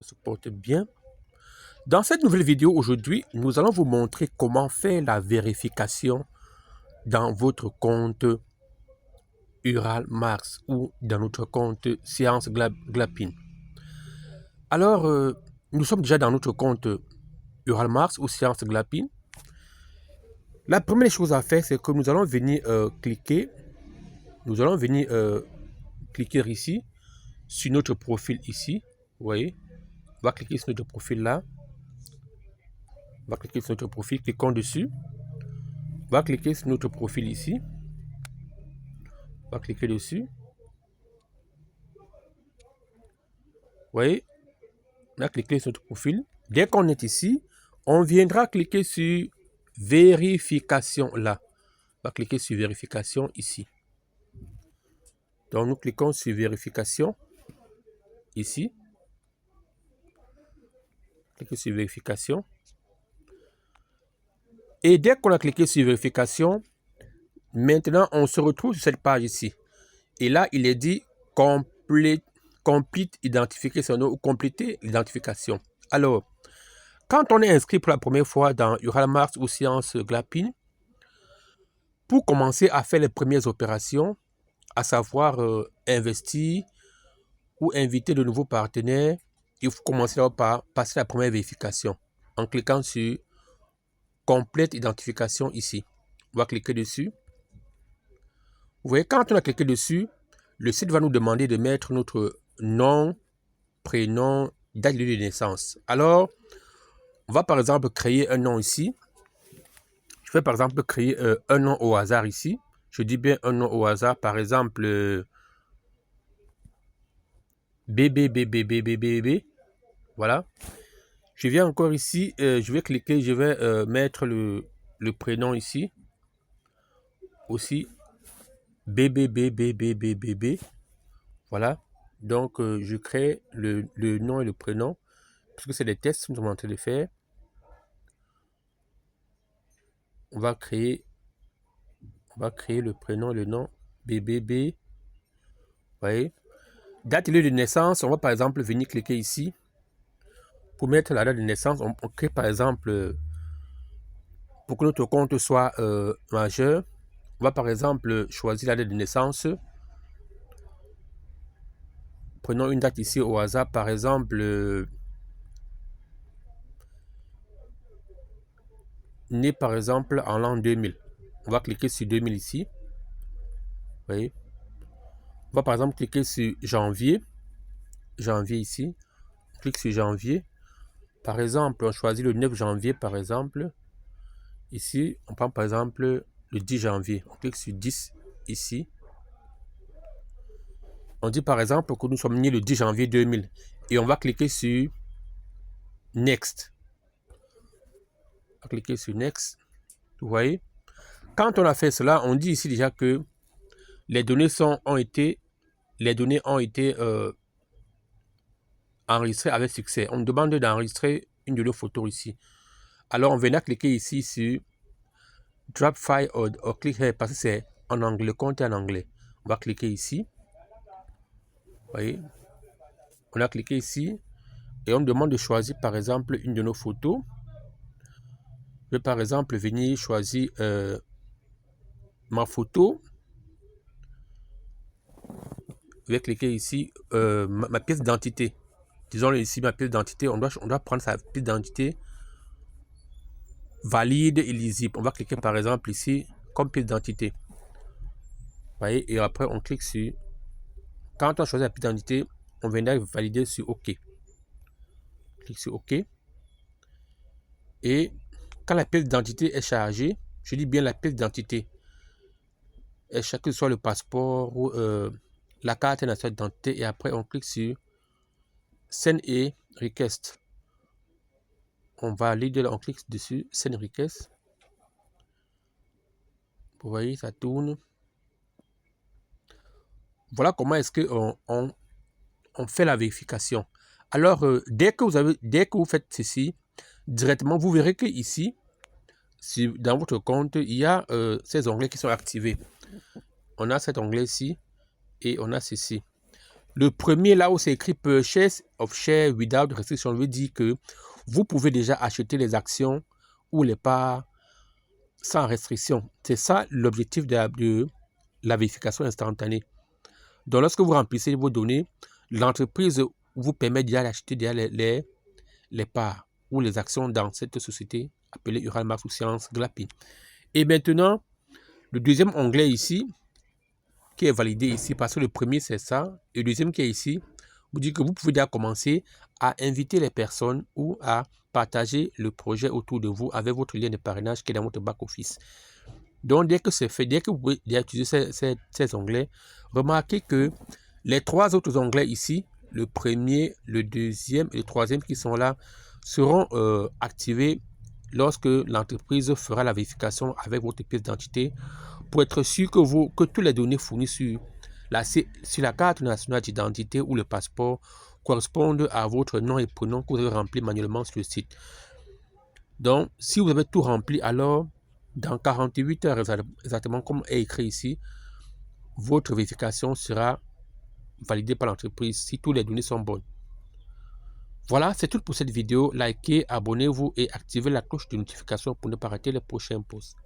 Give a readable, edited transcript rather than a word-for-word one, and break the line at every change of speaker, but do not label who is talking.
se porte bien. Dans cette nouvelle vidéo aujourd'hui, nous allons vous montrer comment faire la vérification dans votre compte Ural Mars ou dans notre compte Science Glapin. Alors, nous sommes déjà dans notre compte Ural Mars ou Science Glapin. La première chose à faire, c'est que nous allons venir cliquer ici sur notre profil ici. Vous voyez, on va cliquer sur notre profil là. On va cliquer sur notre profil, cliquons dessus. On va cliquer sur notre profil ici. On va cliquer dessus. Vous voyez, on a cliqué sur notre profil. Dès qu'on est ici, on viendra cliquer sur vérification là. On va cliquer sur vérification ici. Donc nous cliquons sur vérification ici. Cliquez sur vérification. Et dès qu'on a cliqué sur vérification, maintenant on se retrouve sur cette page ici. Et là, il est dit complete identification ou compléter l'identification. Alors, quand on est inscrit pour la première fois dans Ural Mars ou Science Glapin, pour commencer à faire les premières opérations, à savoir investir ou inviter de nouveaux partenaires, il faut commencer par passer la première vérification en cliquant sur complète identification ici. On va cliquer dessus. Vous voyez, quand on a cliqué dessus, le site va nous demander de mettre notre nom, prénom, date de naissance. Alors, on va par exemple créer un nom ici. Je vais par exemple créer un nom au hasard ici. Je dis bien un nom au hasard, par exemple BBBBBBB. Voilà. Je viens encore ici, je vais cliquer, je vais mettre le prénom ici. Aussi BBBBBBB. Voilà. Donc, je crée le nom et le prénom. Parce que c'est des tests que nous sommes en train de faire. On va créer le prénom et le nom BBB. Vous voyez. Date et lieu de naissance, on va par exemple venir cliquer ici. Pour mettre la date de naissance, on crée par exemple, pour que notre compte soit majeur, on va par exemple choisir la date de naissance. Prenons une date ici au hasard, par exemple, né par exemple en l'an 2000. On va cliquer sur 2000 ici. Vous voyez. On va par exemple cliquer sur janvier. Janvier ici. On clique sur janvier. Par exemple, on choisit le 9 janvier par exemple. Ici, on prend par exemple le 10 janvier. On clique sur 10 ici. On dit par exemple que nous sommes nés le 10 janvier 2000. Et on va cliquer sur Next. On va cliquer sur Next. Vous voyez. Quand on a fait cela, on dit ici déjà que les données ont été enregistrées avec succès. On nous demande d'enregistrer une de nos photos ici. Alors on viendra cliquer ici sur Drop File or click here parce que c'est en anglais, le compte est en anglais. On va cliquer ici. Vous voyez. On a cliqué ici et on nous demande de choisir par exemple une de nos photos. Je vais par exemple venir choisir ma photo. Je vais cliquer ici ma pièce d'identité. Disons ici ma pièce d'identité. On doit prendre sa pièce d'identité valide et lisible. On va cliquer par exemple ici comme pièce d'identité. Vous voyez, et après on clique sur. Quand on choisit la pièce d'identité, on viendra valider sur OK. Clique sur OK. Et quand la pièce d'identité est chargée, je dis bien la pièce d'identité, que ce soit le passeport ou la carte nationale d'identité, et après on clique sur Send et Request. On valide, on clique dessus, Send Request. Vous voyez, ça tourne. Voilà comment est-ce qu'on on fait la vérification. Alors, dès que vous faites ceci, directement, vous verrez que ici, dans votre compte, il y a ces onglets qui sont activés. On a cet onglet ici et on a ceci. Le premier, là où c'est écrit Purchase of Share Without Restriction, veut dire que vous pouvez déjà acheter les actions ou les parts sans restriction. C'est ça l'objectif de la vérification instantanée. Donc, lorsque vous remplissez vos données, l'entreprise vous permet déjà d'acheter les parts ou les actions dans cette société appelée Uralmax ou Science Glapin. Et maintenant, le deuxième onglet ici, qui est validé ici, parce que le premier c'est ça, et le deuxième qui est ici, vous dit que vous pouvez déjà commencer à inviter les personnes ou à partager le projet autour de vous avec votre lien de parrainage qui est dans votre back-office. Donc, dès que c'est fait, dès que vous pouvez utiliser ces onglets, remarquez que les trois autres onglets ici, le premier, le deuxième et le troisième qui sont là, seront activés lorsque l'entreprise fera la vérification avec votre pièce d'identité pour être sûr que toutes les données fournies sur la carte nationale d'identité ou le passeport correspondent à votre nom et prénom que vous avez rempli manuellement sur le site. Donc, si vous avez tout rempli, alors dans 48 heures exactement comme est écrit ici, votre vérification sera validée par l'entreprise si toutes les données sont bonnes. Voilà, c'est tout pour cette vidéo. Likez, abonnez-vous et activez la cloche de notification pour ne pas rater les prochains posts.